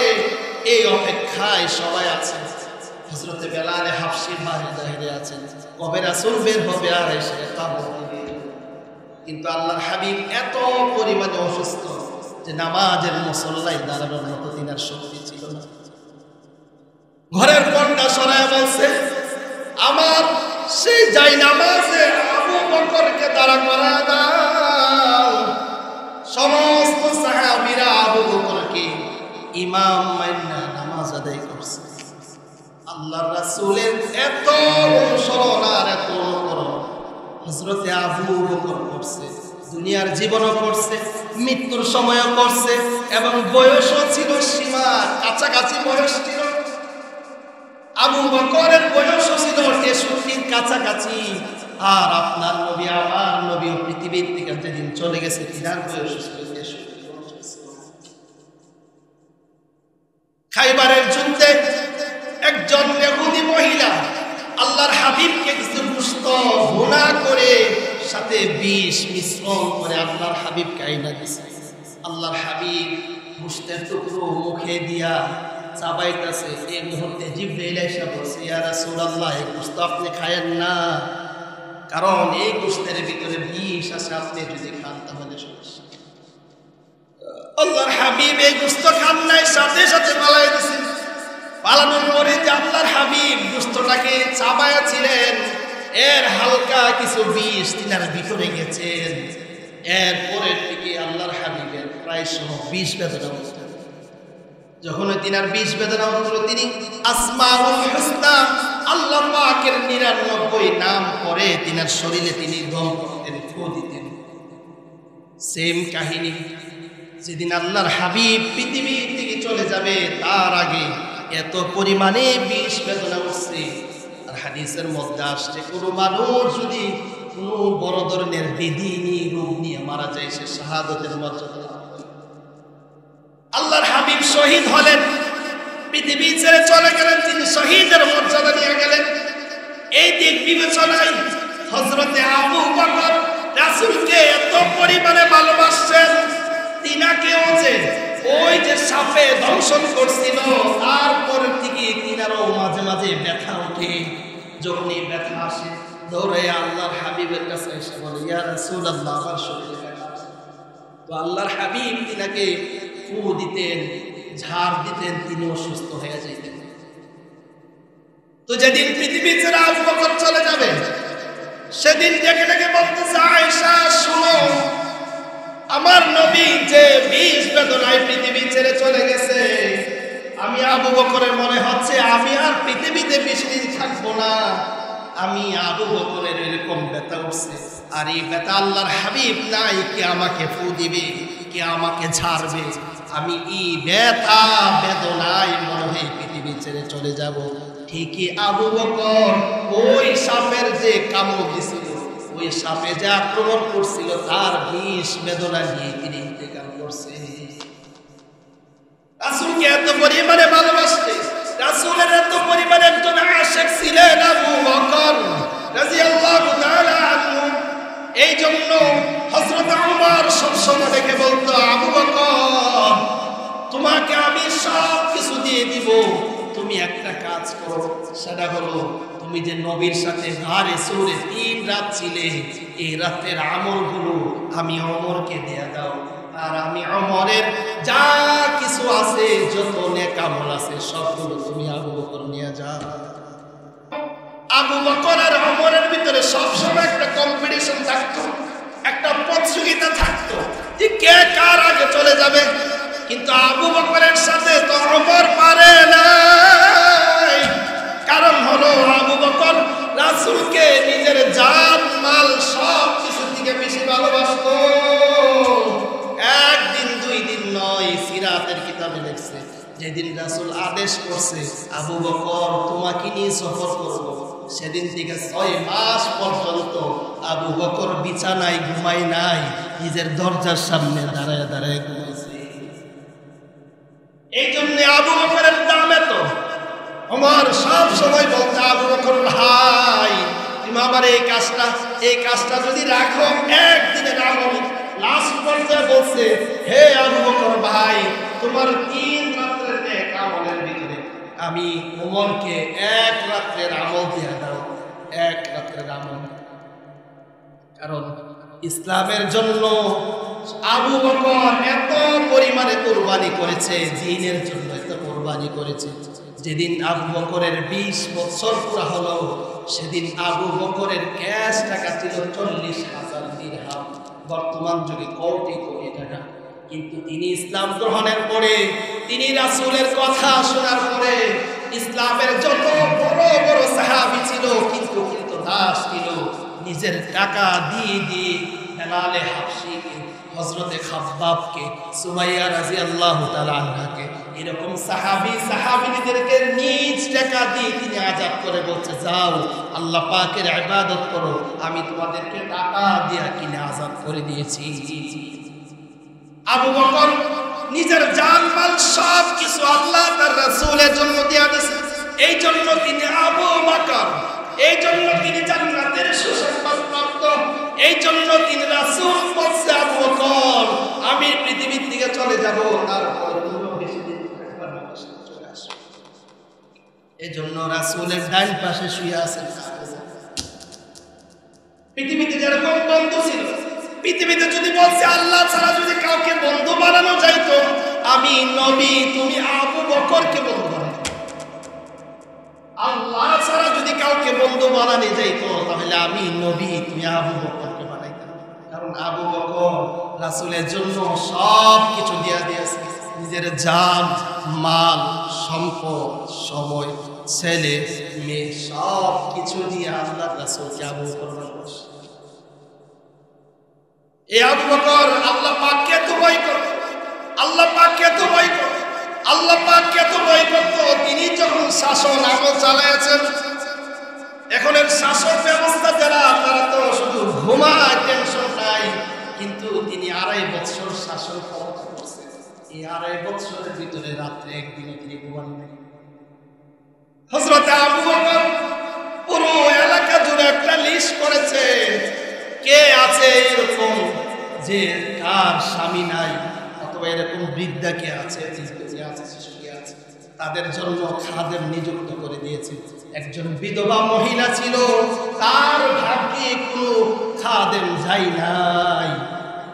এই অপেক্ষায় সবাই আছে। হযরতে বেলাল হাবশী বাইরে আছেন, কবে রাসূল বের হবে আর এসে কামড় দিবে। কিন্তু আল্লাহর হাবিব এত পরিমাণে অসুস্থ যে নামাজের মুসল্লায় দাঁড়ানোর মতো তিনার শক্তি ছিল না। ঘরের পর্দা সরায় বলছে, আমার সেই যাই নামাজে আবু বকরকে দাঁড়া করা দাও। সমস্ত সাহাবীরা আবু বকরকে ইমাম মাইনা নামাজ আদায় করছে। আল্লাহর রাসূলের এত অনুসরণ আর এত অনুকরণ হযরতে আবু বকর করছে, দুনিয়ার জীবনও করছে, মৃত্যুর সময়ও করছে, এবং বয়সও ছিল সীমার কাছাকাছি বয়স ছিল। আবু বকরের বয়সও ছিল 63 কাছাকাছি, আর আপনার নবী আমার নবীও পৃথিবীর থেকে যেদিন চলে গেছে তিনার বয়স ছিল 63 খাইবারের যুদ্ধে একজন ইহুদি মহিলা আল্লাহর হাবিবকে কিছু গোশত ভুনা করে সাথে বিষ মিশ্রণ করে আল্লাহর হাবিবকে আইনা দিয়েছে। আল্লাহর হাবিব গোশতের টুকরো মুখে দিয়া চাবাইতেছে। এই মুহূর্তে জিবরাইল এসে বলছে, ইয়া রাসূলুল্লাহ, এই গোশত আপনি খায়েন না, কারণ এই গোশতের ভিতরে বিষ আছে, আপনি যদি খান তাহলে সমস্যা। আল্লাহর হাবিব এই গোশত খান নাই, সাথে সাথে পালাই দিয়েছেন। পালানোর পরে যে আল্লাহর হাবিব গোশতটাকে চাবাইছিলেন, এর হালকা কিছু বিষ তিনার ভিতরে গেছেন। এর পরের দিকে আল্লাহর হাবিবের প্রায় সহ 20 বেদনা হচ্ছে। যখন তিনার 20 বেদনা হচ্ছিল, তিনি আসমাউল হুসনা আল্লাহ পাকের 99 নাম করে তিনার শরীরে তিনি দম করতেন, ফু দিতেন। সেম কাহিনী যেদিন আল্লাহর হাবিব পৃথিবী থেকে চলে যাবে তার আগে এত পরিমাণে বিষ বেদনা উঠছে। আর হাদিসের মধ্যে আসছে কোনো মানুষ যদি কোনো বড় ধরনের বেদিনী রোগ নিয়ে মারা যায় সে শাহাদতের মর্যাদা। আল্লাহর হাবিব শহীদ হলেন, পৃথিবী ছেড়ে চলে গেলেন, তিনি শহীদের মর্যাদা নিয়ে গেলেন। এই দিক বিবেচনায় হযরতে আবু বকর রাসূলকে এত পরিমাণে ভালোবাসছেন, তিনাকেও যে ওই যে সাপে দংশন করছিল তারপর থেকে তিনারও মাঝে মাঝে ব্যথা ওঠে। যখনই ব্যথা আসে দৌড়ে আল্লাহর হাবিবের কাছে এসে বলে, ইয়া রাসূলুল্লাহ, আমার শরীরে ব্যথা। তো আল্লাহর হাবিব তিনাকে ফু দিতেন, ঝাড় দিতেন, তিনি অসুস্থ হয়ে যেতেন। তো যেদিন পৃথিবী ছেড়ে আবু বকর চলে যাবে সেদিন ডেকে ডেকে বলতেছে, আয়েশা শুনো, আমার নবী যে বিষ বেদনায় পৃথিবী ছেড়ে চলে গেছে, আমি আবু বকরের মনে হচ্ছে আমি আর পৃথিবীতে বেশি দিন থাকবো না। আমি আবু বকরের এরকম ব্যথা উঠছে, আর এই ব্যথা আল্লাহর হাবিব নাই, কে আমাকে ফু দিবে, কে আমাকে ঝাড়বে, আমি এই ব্যথা বেদনায় মনে হয় পৃথিবী ছেড়ে চলে যাব। ঠিকই আবু বকর ওই সাপের যে কামড় দিছিল, ওই সাপে যে আক্রমণ করছিল তার বিষ বেদনা নিয়ে তিনি ইন্তেকাল করছে। রাসূলকে এত পরিমাণে ভালোবাসতেন, রাসূলের এত পরিমাণে একজন আশিক ছিলেন আবু বকর রাদিয়াল্লাহু তাআলা আনহু। এই জন্য হযরত ওমর সবসময় ডেকে বলতো, আবু বকর, তোমাকে আমি সব কিছু দিয়ে দিব, তুমি একটা কাজ করো, সেটা হলো তুমি যে নবীর সাথে গারে সূরে 3 রাত ছিলে, এই রাতের আমলগুলো আমি ওমরকে দিয়ে দাও, আর আমি ওমরের যা কিছু আছে, যত নেক আমল আছে সবগুলো তুমি আবু বকর নিয়ে যাও। আবু বকর আর ওমরের ভিতরে সবসময় একটা কম্পিটিশন থাকতো, একটা প্রতিযোগিতা থাকতো যে কে কার আগে চলে যাবে। কিন্তু আবু বকরের সাথে তো ওমর পারে না, কারণ হলো আবু বকর রাসূলকে নিজের জান মাল সব কিছু থেকে বেশি ভালোবাসতো। একদিন দুই দিন নয়, সিরাতের কিতাবে লেখছে যেদিন রাসূল আদেশ করছে আবু বকর তোমাকে নিয়ে সফর করব, সেদিন থেকে 6 মাস পর্যন্ত আবু বকর বিছানায় ঘুমায় নাই, নিজের দরজার সামনে দাঁড়ায় দাঁড়ায় ঘুমাইছে। এই জন্য আবু বকরের দাম এত। ওমর সব সময় বলতে, আবু বকর ভাই, তুমি আমার এই কাজটা যদি রাখো একদিনের আমল। লাস্ট পর্যায়ে বলছে, হে আবু বকর ভাই, তোমার 3 রাতের নেক আমলের ভিতরে আমি ওমরকে 1 রাতের আমল দিয়ে দাও, 1 রাতের আমল। কারণ ইসলামের জন্য আবু বকর এত পরিমাণে কুরবানি করেছে, দ্বীনের জন্য এত কুরবানি করেছে। যেদিন আবু বকরের 20 বছর পুরা হলো, সেদিন আবু বকরের ক্যাশ টাকা ছিল 40,000 দিরহাম, বর্তমান যুগে কোটি কোটি টাকা। কিন্তু তিনি ইসলাম গ্রহণের পরে, তিনি রাসূলের কথা শোনার পরে, ইসলামের যত বড় বড় সাহাবী ছিল কিন্তু দাস ছিল, নিজের টাকা দিয়ে দিয়ে বেলালে হাবশিকে, হযরতে খাব্বাবকে, সুমাইয়া রাদিয়াল্লাহু তাআলা আনহাকে, এরকম সাহাবীদেরকে নিজ টাকা দিয়ে তিনি আযাদ করে বলছে, যাও আল্লাহ পাকের ইবাদত করো, আমি তোমাদেরকে টাকা দিয়ে কিনে আযাদ করে দিয়েছি। আবু বকর নিজের জান মাল সব কিছু আল্লাহ তার রাসূলের জন্য দিয়ে দিয়েছে। এই জন্য তিনি আবু বকর, এই জন্য তিনি জান্নাতের সুসংবাদ প্রাপ্ত, এই জন্য তিনি রাসূল বলছে, আবু বকর আমি পৃথিবীর দিকে চলে যাব, তারপর তুমি বেশি দিন থাকবে না, চলে আসো। এই জন্য রাসূলের ডান পাশে শুয়ে আছেন। পৃথিবীতে যেরকম বন্ধু ছিল, পৃথিবীতে যদি বলছে আল্লাহ ছাড়া যদি কাউকে বন্ধু বানানো যাইতো, আমি নবী, তুমি আবু বকরকে বন্ধু বানাও। আল্লাহ ছাড়া যদি কাউকে বন্ধু বানানো যাইতো, তাহলে আমি নবী, তুমি আবু বকরকে বানাইতাম। কারণ আবু বকর রাসূলের জন্য সব কিছু দিয়া দিয়েছে, নিজের জান মাল সম্পদ সময় ছেলে মেয়ে সব কিছু দিয়ে আল্লাহ রাসূলকে আবু বকর ভালোবাসে। এই আবু বকর আল্লাহ পাককে এত ভয় করে, আল্লাহ পাককে তো ভয় করত, আল্লাহ পাককে তো ভয় করত। তিনি যখন শাসন আমল চালাইছেন, এখনের শাসন ব্যবস্থা যারা, তারা তো শুধু ঘুমায়, টেনশন নাই। কিন্তু তিনি 2.5 বছর শাসন ক্ষমতা করছেন। এই 2.5 বছরের ভিতরে রাত্রে একদিনও তিনি ঘুমান নাই। হযরত আবু বকর পুরো এলাকা জুড়ে একটা লিস্ট করেছে, কে আছে এরকম যে কার স্বামী নাই, অথবা এরকম বৃদ্ধা কে আছে, শিশু কে আছে, তাদের জন্য খাদেম নিযুক্ত করে দিয়েছে। একজন বিধবা মহিলা ছিল, তার ভাগ্যে কোনো খাদেম যাই নাই।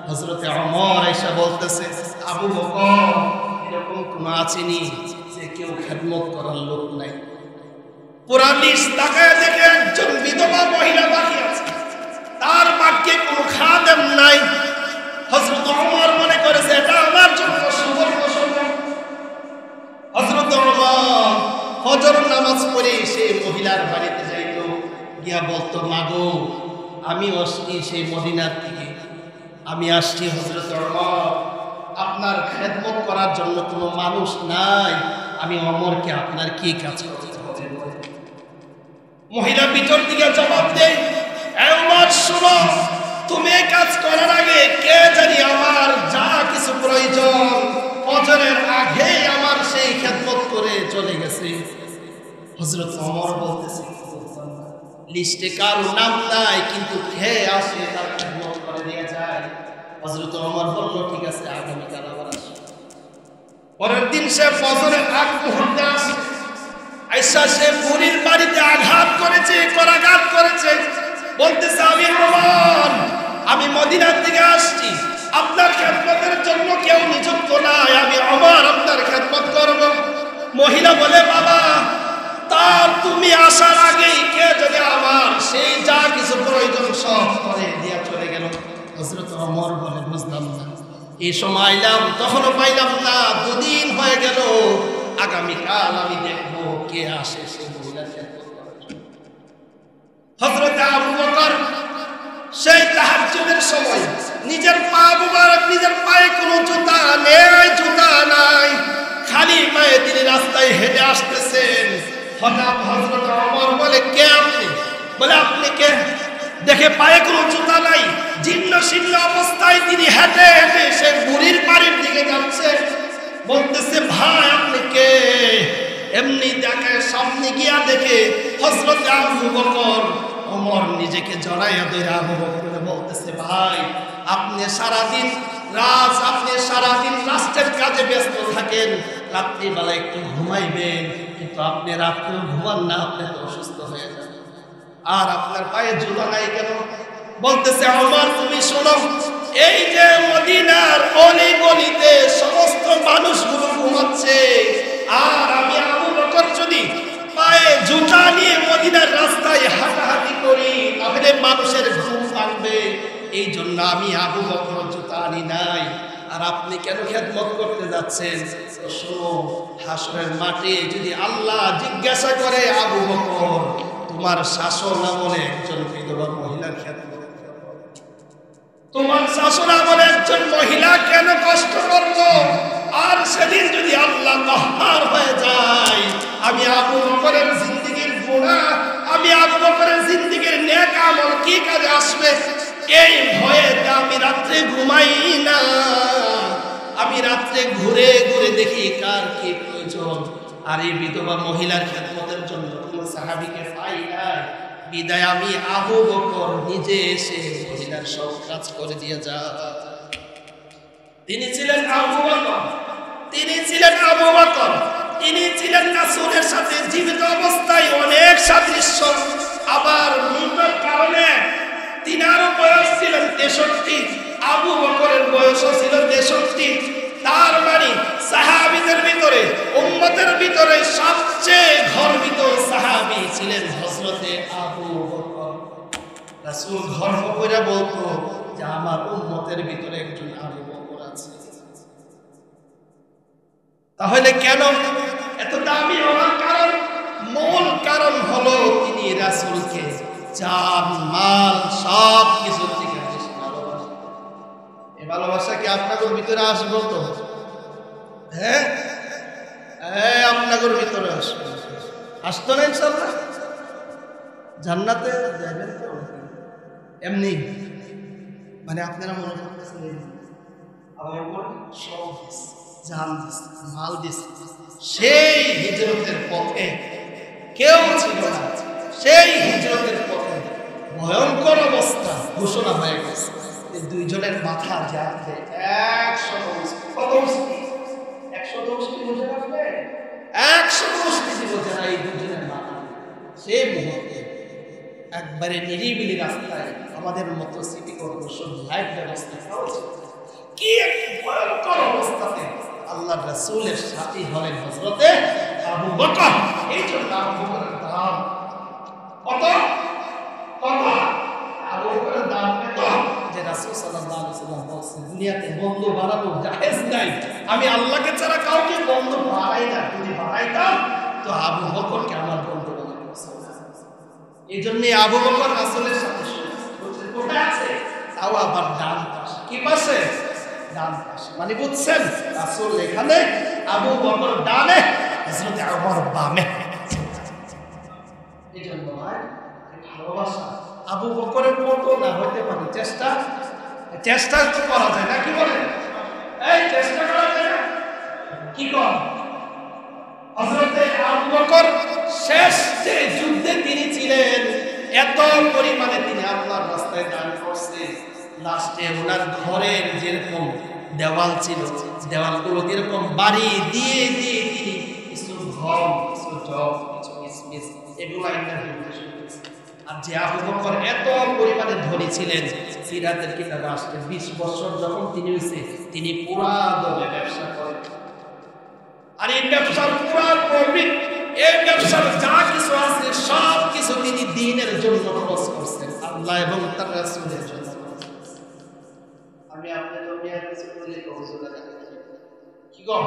হযরতে ওমর এসে বলতেছে, আবু বকর এরকম কোনো আসেনি যে কেউ খেদমত করার লোক নাই? পুরা লিস্ট তাকায় দেখে একজন বিধবা মহিলা বাকি আছে, তার ভাগ্যে কোনো খাদেম নাই। হযরত ওমর মনে করেছে এটা আমার জন্য সুবর্ণ সুযোগ। হযরত ওমর ফজর নামাজ পড়ে সেই মহিলার বাড়িতে যাইত, গিয়া বলতো, মাগো আমি আসছি সেই মদিনার থেকে, আমি আসছি হযরত ওমর, আপনার খেদমত করার জন্য কোনো মানুষ নাই, আমি ওমরকে আপনার কি কাজ করতে হবে? মহিলা ভিতর দিকে জবাব দেয়, এই ওমর শুনো, তুমি কাজ করার আগে কে জানি আমার যা কিছু প্রয়োজন ফজরের আগে আমার সেই খেদমত করে চলে গেছে। হযরত ওমর বলতেছে, লিস্টে কারো নাম নাই, কিন্তু খেয়ে আসে তার খেদমত করে দিয়ে যায়। হযরত ওমর বলল, ঠিক আছে, আগামীকাল আবার আসে। পরের দিন সে ফজরের আগ মুহূর্তে আসে, আয়েশা সে বুড়ির বাড়িতে আঘাত করেছে, করাঘাত করেছে, বলতেছে, আমি ওমর, আমি মদিনার থেকে আসছি, আপনার খেদমতের জন্য কেউ নিযুক্ত নাই, আমি ওমর আপনার খেদমত করব। মহিলা বলে, বাবা, তার তুমি আসার আগেই কে যদি আমার সেই যা কিছু প্রয়োজন সব করে দিয়া চলে গেল। হযরত ওমর বলে, বুঝলাম না, এই সময় আইলাম তখনও পাইলাম না, 2 দিন হয়ে গেল, আগামীকাল আমি দেখবো কে আসে সেই মহিলার খেদমত করার জন্য। হযরত আবু বকর সেই তাহাজ্জুদের সময় নিজের পা মুবারক, নিজের পায়ে কোনো জুতা নেই, জুতা নাই, খালি পায়ে তিনি রাস্তায় হেঁটে আসতেছেন। হঠাৎ হযরত ওমর বলে, কে আপনি? বলে, আপনি কে? দেখে পায়ে কোনো জুতা নাই, জীর্ণ শীর্ণ অবস্থায় তিনি হেঁটে হেঁটে সে বুড়ির বাড়ির দিকে যাচ্ছে। বলতেছে, ভাই আপনি কে? এমনি দেখে, সামনে গিয়া দেখে হযরত আবু বকর। ওমর নিজেকে জড়াইয়া ধরে আবু বকরকে বলতেছে, ভাই আপনি সারাদিন রাষ্ট্রের কাজে ব্যস্ত থাকেন, রাত্রিবেলা একটু ঘুমাইবেন, কিন্তু আপনি রাত্রেও ঘুমান না, আপনি তো অসুস্থ হয়ে যান, আর আপনার পায়ে জুতা নাই কেন? বলতেছে, ওমর তুমি শোনো, এই যে মদিনার অলি গলিতে সমস্ত মানুষগুলো ঘুমাচ্ছে, আর আমি আবু বকর যদি পায়ে জুতা নিয়ে মদিনার রাস্তায় হাঁটাহাঁটি করি, তাহলে মানুষের ঘুম ভাঙবে, এই জন্য আমি আবু বকর জুতা আনি নাই। আর আপনি কেন খেদমত করতে যাচ্ছেন? শোনো, হাসরের মাঠে যদি আল্লাহ জিজ্ঞাসা করে, আবু বকর তোমার শাসন আমলে একজন বিধবা মহিলার খেদমত, তোমার শাসন আমলে একজন মহিলা কেন কষ্ট করবো? আর সেদিন যদি আল্লাহ কহ্হার হয়ে যায়, আমি আবু বকরের জিন্দেগীর গুনাহ, আমি আবু বকরের জিন্দেগীর নেক আমল কি কাজে আসবে? এই ভয়ে আমি রাত্রে ঘুমাই না, আমি রাত্রে ঘুরে ঘুরে দেখি কার কি প্রয়োজন। আর এই বিধবা মহিলার খেদমতের জন্য কোনো সাহাবীকে পাই নাই, বিদায় আমি আবু বকর নিজে এসে মহিলার সব কাজ করে দিয়ে যায়। তিনি ছিলেন আবু বকর, তিনি ছিলেন আবু বকর, তিনি ছিলেন রাসূলের সাথে জীবিত অবস্থায় অনেক সাদৃশ্য। আবার মৃত্যুর কারণে তিনারও বয়স ছিলেন 63, আবু বকরের বয়সও ছিল 63। তার মানে সাহাবীদের ভিতরে, উম্মতের ভিতরে সবচেয়ে গর্বিত সাহাবী ছিলেন হযরতে আবু বকর। রাসূল গর্ব করে বলতো যে আমার উম্মতের ভিতরে একজন আবু বকর আছে। তাহলে কেন এত দামি হওয়ার কারণ? মূল কারণ হলো তিনি রাসূলকে জান মাল সব কিছু থেকে বেশি ভালোবাসেন। এই ভালোবাসা কি আপনাদের ভিতরে আসবে? তো হ্যাঁ আপনাদের ভিতরে আসবে, আসতো না ইনশাল্লাহ? জান্নাতে যাবেন তো এমনি, মানে আপনারা মনে করতেছেন আমার উপর সব জান দিস, মাল দিস। সেই হিজরতের পথে কেউ ছিল না, সেই হিজরতের পথে ভয়ঙ্কর অবস্থা ঘোষণা হয়ে গেছে। এই দুইজনের মাথা যাচ্ছে 100 ছিল যারা এই দুজনের মাথা। সেই মুহূর্তে একবারে নিরিবিলি রাস্তায় আমাদের মতো সিটি কর্পোরেশন লাইট ব্যবস্থা কি এক ভয়ঙ্কর অবস্থাতে আল্লাহর রাসূলের সাথী হলেন হযরতে আবু বকর। এই জন্য আবু বকরের দাম কত কত, আবু বকরের দাম কত যে রাসূল সাল্লাল্লাহু আলাইহি ওয়াসাল্লাম বলেছেন দুনিয়াতে বন্ধু বানানো জায়েজ নাই, আমি আল্লাহকে ছাড়া কাউকে বন্ধু বানাই না, যদি বানাইতাম তো আবু বকরকে আমার বন্ধু বানাই। এই জন্য আবু বকর রাসূলের সাথে কোথায় আছে, তাও আবার ডান পাশে। কি পাশে? ডান পাশে। মানে বুঝছেন, রাসূল এখানে, আবু বকর ডানে, হযরত ওমর বামে। এই জন্য ভাই ভালোবাসা আবু বকরের মতো না হতে পারে, চেষ্টা তো করা যায় না, কি বলেন? এই চেষ্টা করা যায় না, কি কর? হযরত আবু বকর শেষ যে যুদ্ধে তিনি ছিলেন, এত পরিমাণে তিনি আল্লাহর রাস্তায় দান করছে, লাস্টে ওনার ঘরের যেরকম দেওয়াল ছিল, দেওয়ালগুলো যেরকম বাড়ি দিয়ে দিয়ে তিনি কিছু ঘর, কিছু জব, কিছু কিসমিস এগুলো আর যে আবু বকর এত পরিমাণে ধনী ছিলেন, সিরাতের কিতাবে আসছে 20 বছর যখন তিনি হয়েছে, তিনি পুরা দলে ব্যবসা করেন। আর এই ব্যবসার পুরা প্রফিট, এই ব্যবসার যা কিছু আছে সব কিছু তিনি দ্বীনের জন্য খরচ করছেন, আল্লাহ এবং তার রাসূলের জন্য। আমি আপনাদের নিয়ে কিছু বলি হুজুর কি গো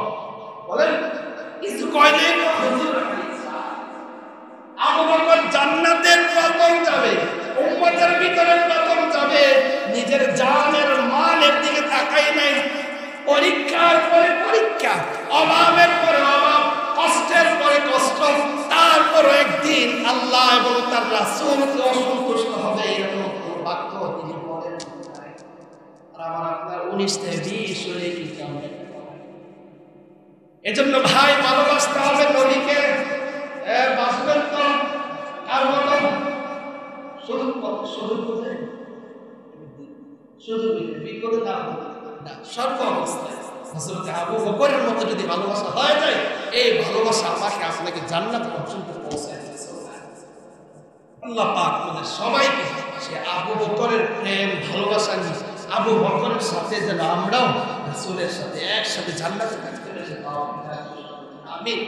বলেন, কিছু কইলে হুজুর আবু বকর জান্নাতের প্রথম যাবে, উম্মতের ভিতরে প্রথম যাবে, নিজের জানের মালের দিকে তাকাই নাই, পরীক্ষার পরে পরীক্ষা, অভাবের পরে অভাব, কষ্টের পরে কষ্ট, তারপর একদিন আল্লাহ এবং তার রাসূলকে অসন্তুষ্ট হবে এরকম বাক্য তিনি বলেন। আর আমার আপনার 19 থেকে 20 হয়ে কি কামে। এজন্য ভাই ভালোবাসতে হবে নবীকে। বাসবেন তো আর মতো শুধু বিপদে না সর্ব অবস্থায় হযরত আবু বকরের মতো যদি ভালোবাসা হয়ে যায়, এই ভালোবাসা আমাকে আপনাকে জান্নাত পর্যন্ত পৌঁছায় দিয়েছে। আল্লাহ পাক আমাদের সবাইকে সে আবু বকরের প্রেম ভালোবাসা নিয়ে আবু বকরের সাথে যেন আমরাও রাসূলের সাথে একসাথে জান্নাতে থাকতে পারি। আমিন।